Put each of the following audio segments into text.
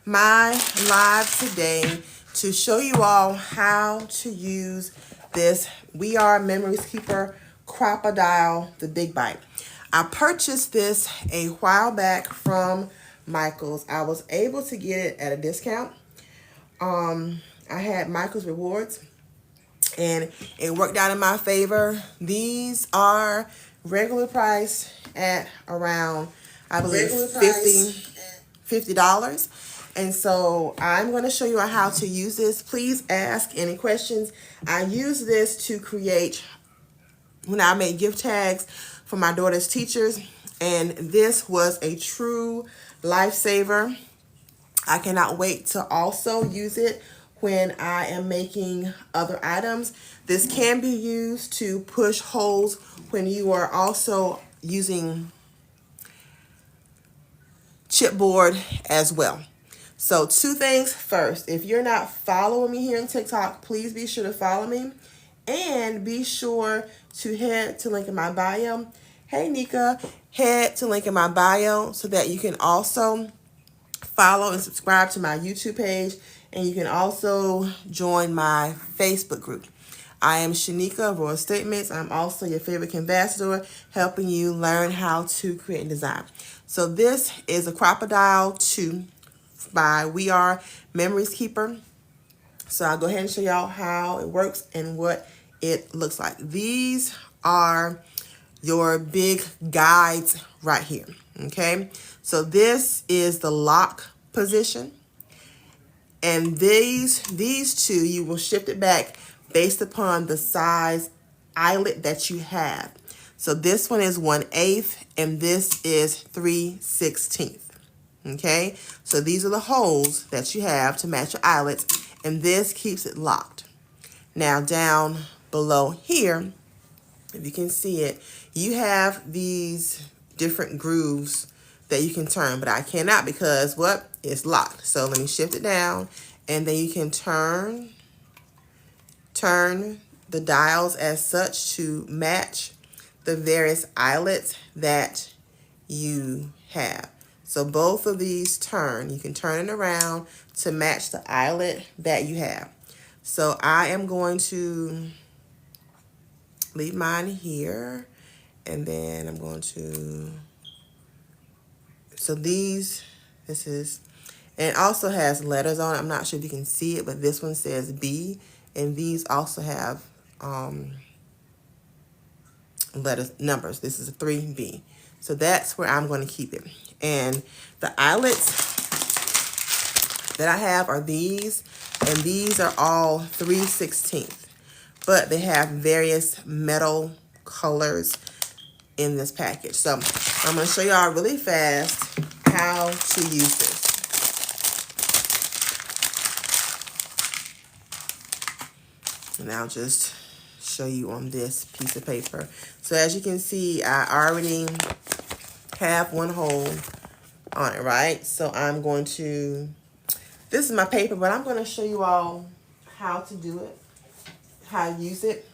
my live today to show you all how to use this We Are Memories Keeper Crop-a-dile the Big Bite. I purchased this a while back from Michael's. I was able to get it at a discount. I had Michael's Rewards and it worked out in my favor. These are regular price at around, I believe, $50. And so I'm going to show you how to use this. Please ask any questions. I use this to create, when I made gift tags for my daughter's teachers, and this was a true lifesaver. I cannot wait to also use it when I am making other items. This can be used to push holes when you are also using chipboard as well. So two things. First, if you're not following me here on TikTok, please be sure to follow me and be sure to head to link in my bio. Hey Nika, head to link in my bio so that you can also follow and subscribe to my YouTube page, and you can also join my Facebook group. I am Shanika of Royal Statements. I'm also your favorite ambassador, helping you learn how to create and design. So this is a Crop-a-dile 2 by We Are Memories Keeper. So I'll go ahead and show y'all how it works and what it looks like. These are your big guides right here. Okay, so this is the lock position, and these two you will shift it back based upon the size eyelet that you have. So this one is 1/8 and this is 3/16. Okay, so these are the holes that you have to match your eyelets, and this keeps it locked. Now down below here, if you can see it, you have these different grooves that you can turn, but I cannot because what? It's locked. So let me shift it down, and then you can turn the dials as such to match the various eyelets that you have. So both of these turn. You can turn it around to match the eyelet that you have. So I am going to leave mine here, and then I'm going to, so this is, and it also has letters on it. I'm not sure if you can see it, but this one says B, and these also have letters, numbers. This is a 3B. So that's where I'm going to keep it. And the eyelets that I have are these, and these are all 3/16. But they have various metal colors in this package. So I'm going to show y'all really fast how to use this. And I'll just show you on this piece of paper. So as you can see, I already have one hole on it, right? So I'm going to, this is my paper, but I'm going to show you all how to do it, how to use it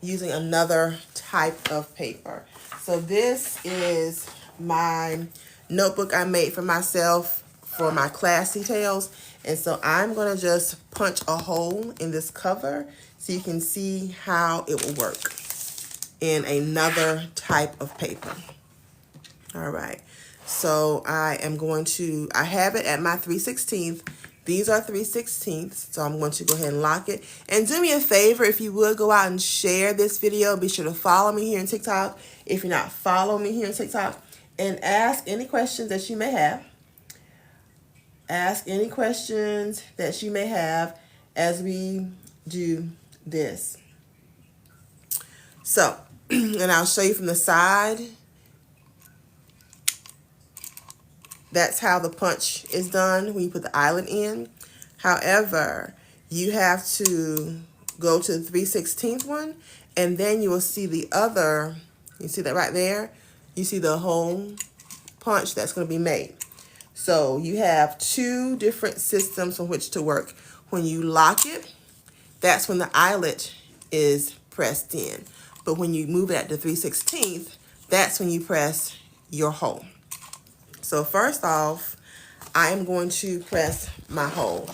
using another type of paper. So this is my notebook I made for myself for my class details. And so I'm going to just punch a hole in this cover so you can see how it will work in another type of paper. All right. So I am going to, I have it at my 3/16. These are 3/16, so I'm going to go ahead and lock it. And do me a favor, if you would, go out and share this video. Be sure to follow me here on TikTok if you're not following me here on TikTok. And ask any questions that you may have. Ask any questions that you may have as we do this. So, and I'll show you from the side. That's how the punch is done when you put the eyelet in. However, you have to go to the 3/16 one, and then you will see the other, you see that right there? You see the hole punch that's going to be made. So you have two different systems from which to work. When you lock it, that's when the eyelet is pressed in. But when you move it at the 3/16, that's when you press your hole. So first off, I am going to press my hole.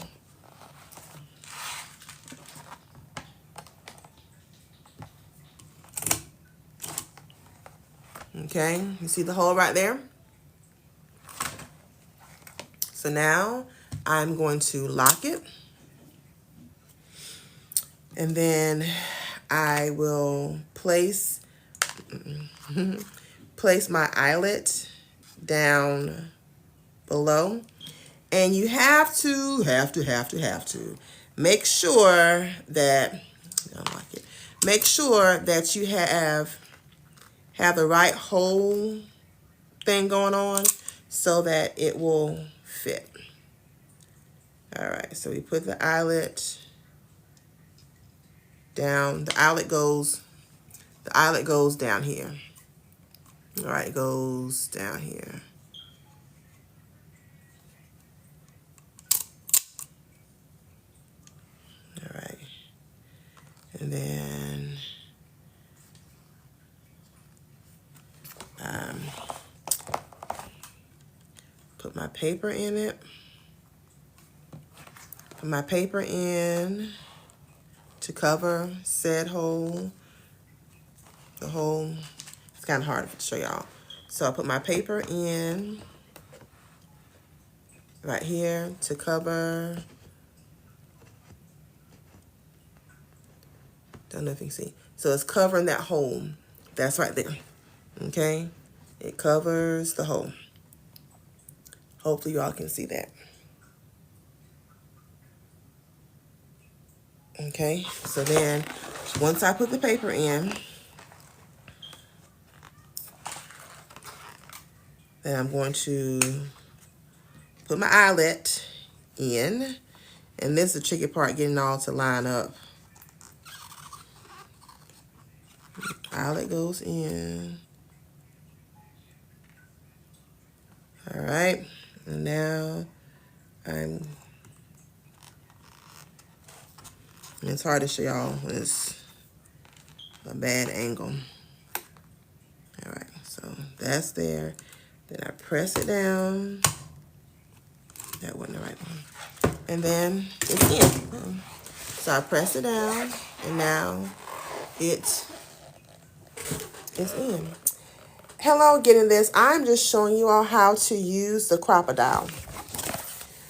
Okay, you see the hole right there? So now I'm going to lock it. And then I will place my eyelet down below. And you have to make sure that, make sure that you have the right hole thing going on so that it will fit. All right, so we put the eyelet down. The eyelet goes down here. All right, it goes down here. All right, and then put my paper in it. Put my paper in to cover said hole. The hole, it's kind of hard to show y'all. So I put my paper in right here to cover. Don't know if you can see. So it's covering that hole. That's right there. Okay? It covers the hole. Hopefully y'all can see that. Okay? So then once I put the paper in, then I'm going to put my eyelet in. And this is the tricky part, getting all to line up. Eyelet goes in. All right. And now it's hard to show y'all when it's a bad angle. All right, so that's there. Then I press it down. That wasn't the right one. And then it's in. So I press it down, and now it is in. Hello, getting this. I'm just showing you all how to use the Crop-a-dile.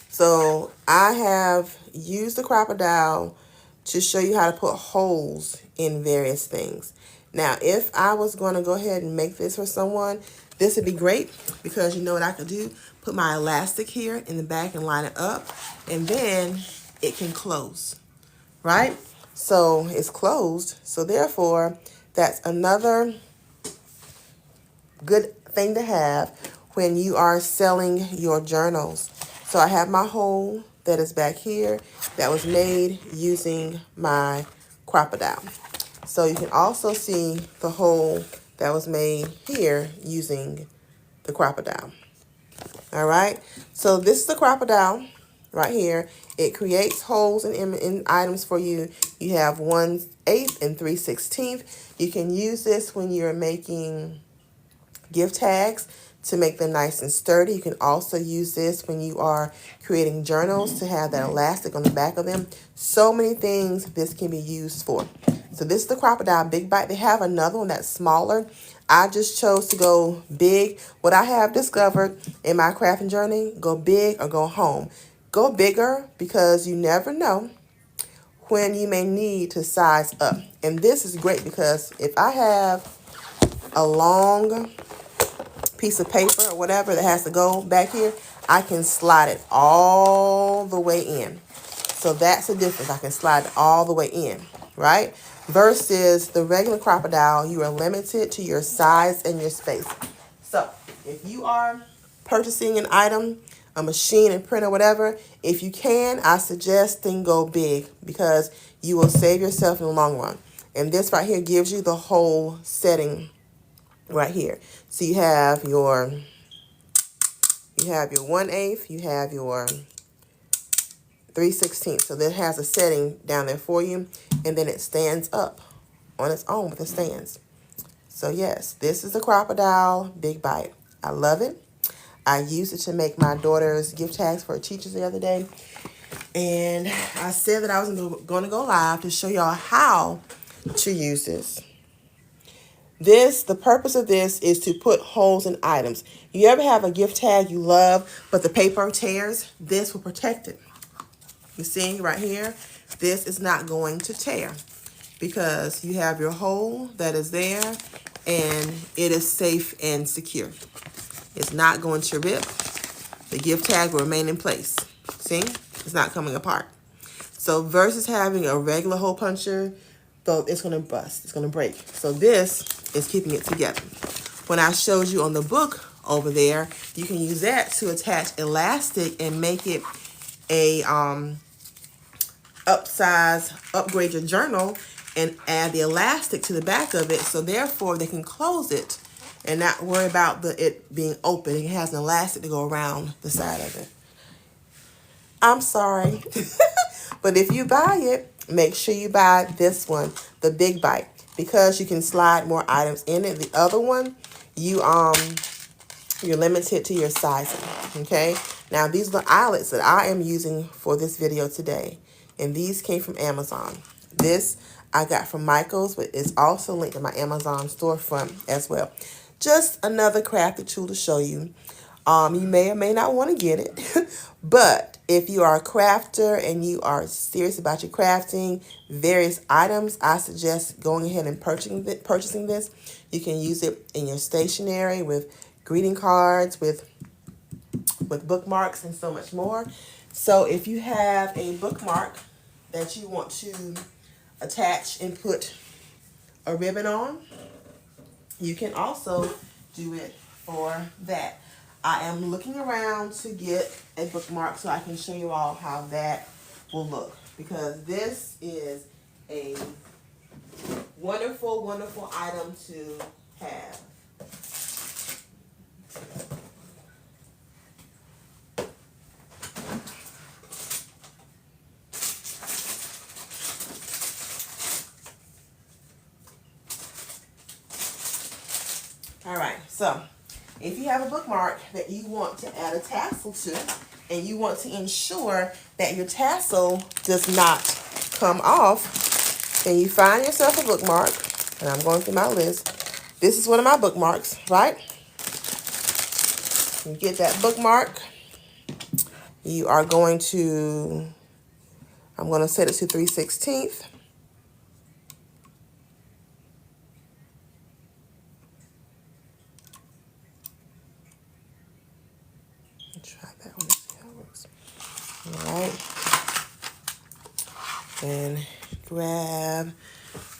So I have used the Crop-a-dile to show you how to put holes in various things. Now, if I was going to go ahead and make this for someone, this would be great because you know what I could do? Put my elastic here in the back and line it up, and then it can close, right? So it's closed, so therefore, that's another good thing to have when you are selling your journals. So I have my hole that is back here that was made using my Crop-a-dile. So you can also see the hole that was made here using the Crop-a-dile. All right, so this is the Crop-a-dile right here. It creates holes in items for you. You have 1/8 and 3/16. You can use this when you're making gift tags to make them nice and sturdy. You can also use this when you are creating journals to have that elastic on the back of them. So many things this can be used for. So this is the Crop-a-dile Big Bite. They have another one that's smaller. I just chose to go big. What I have discovered in my crafting journey, go big or go home. Go bigger because you never know when you may need to size up. And this is great because if I have a long piece of paper or whatever that has to go back here, I can slide it all the way in. So that's the difference. I can slide it all the way in, right? Versus the regular Crop-a-dile, you are limited to your size and your space. So if you are purchasing an item, a machine and printer, whatever, if you can, I suggest then go big because you will save yourself in the long run. And this right here gives you the whole setting right here. So you have your 1/8, you have your 3/16. So that has a setting down there for you, and then it stands up on its own with the stands. So yes, this is the Crop-a-dile Big Bite. I love it. I used it to make my daughter's gift tags for her teachers the other day. And I said that I was going to go live to show y'all how to use this. The purpose of this is to put holes in items. You ever have a gift tag you love, but the paper tears? This will protect it. You see right here? This is not going to tear because you have your hole that is there and it is safe and secure. It's not going to rip. The gift tag will remain in place. See? It's not coming apart. So versus having a regular hole puncher, though, it's going to bust. It's going to break. So this is keeping it together. When I showed you on the book over there, you can use that to attach elastic and make it a upgrade your journal and add the elastic to the back of it. So therefore, they can close it and not worry about it being open. It has an elastic to go around the side of it. I'm sorry. But if you buy it, make sure you buy this one, the Big Bite, because you can slide more items in it. The other one, you're limited to your sizing, okay? Now, these are the eyelets that I am using for this video today, and these came from Amazon. This I got from Michael's, but it's also linked in my Amazon storefront as well. Just another crafty tool to show you. You may or may not want to get it, but if you are a crafter and you are serious about your crafting various items, I suggest going ahead and purchasing this. You can use it in your stationery with greeting cards, with bookmarks, and so much more. So if you have a bookmark that you want to attach and put a ribbon on, you can also do it for that. I am looking around to get a bookmark so I can show you all how that will look, because this is a wonderful, wonderful item to have. All right, so if you have a bookmark that you want to add a tassel to, and you want to ensure that your tassel does not come off, then you find yourself a bookmark, and I'm going through my list. This is one of my bookmarks, right? You get that bookmark. You are going to, I'm going to set it to 3/16. Try that one, see how it works. All right. And grab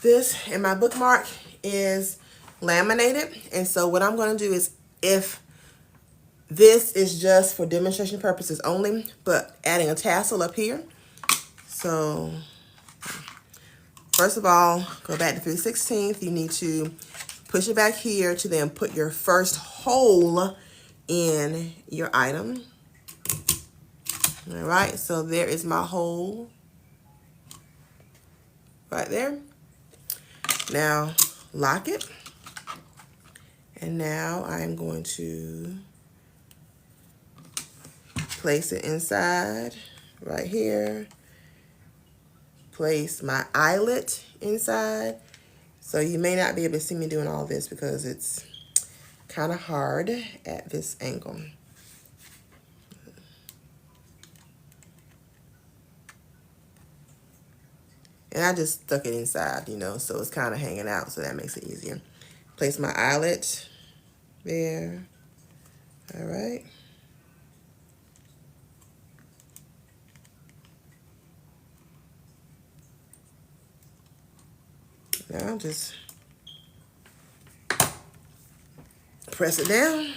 this. And my bookmark is laminated. And so what I'm going to do is, if this is just for demonstration purposes only, but adding a tassel up here. So first of all, go back to 3/16. You need to push it back here to then put your first hole in your item. All right, so there is my hole right there. Now lock it, and now I'm going to place it inside right here. Place my eyelet inside. So you may not be able to see me doing all this because it's kind of hard at this angle. And I just stuck it inside, you know, so it's kind of hanging out, so that makes it easier. Place my eyelet there. All right. Now just press it down,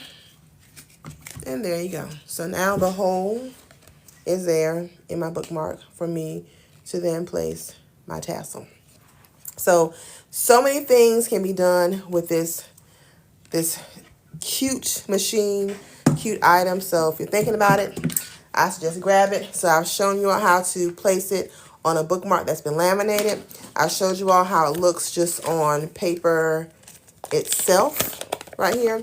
and there you go. So now the hole is there in my bookmark for me to then place my tassel. So many things can be done with this cute machine, cute item. So if you're thinking about it, I suggest grab it. So I've shown you all how to place it on a bookmark that's been laminated. I showed you all how it looks just on paper itself right here.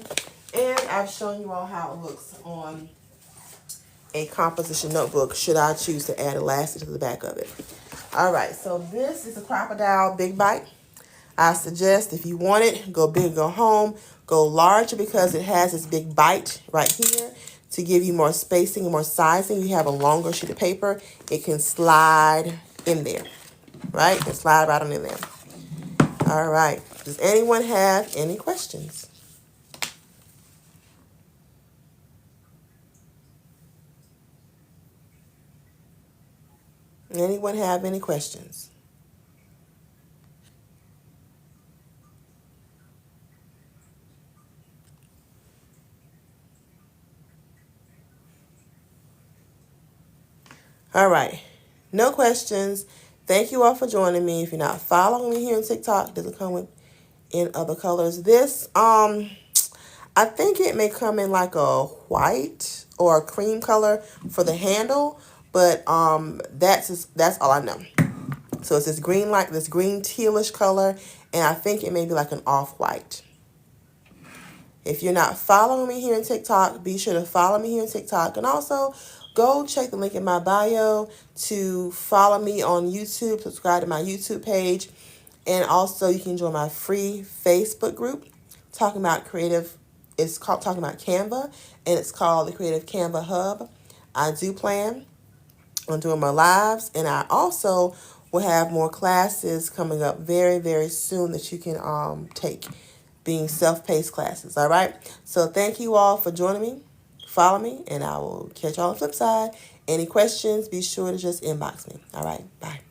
And I've shown you all how it looks on a composition notebook should I choose to add elastic to the back of it. All right, so this is a Crop-a-dile Big Bite. I suggest if you want it, go big, go home. Go larger because it has this big bite right here to give you more spacing and more sizing. You have a longer sheet of paper. It can slide in there, right? It can slide right on in there. All right. Does anyone have any questions? Anyone have any questions? All right. No questions. Thank you all for joining me. If you're not following me here on TikTok, it doesn't come in other colors. This, I think it may come in like a white or a cream color for the handle, but that's all I know. So it's this green, like this green tealish color, and I think it may be like an off-white. If you're not following me here on TikTok, be sure to follow me here on TikTok. And also, go check the link in my bio to follow me on YouTube, subscribe to my YouTube page. And also, you can join my free Facebook group talking about creative. It's called Talking About Canva, and it's called the Creative Canva Hub. I do plan on doing my lives, and I also will have more classes coming up very, very soon that you can take, being self-paced classes. All right. So thank you all for joining me. Follow me, and I will catch you all on the flip side. Any questions, be sure to just inbox me. All right. Bye.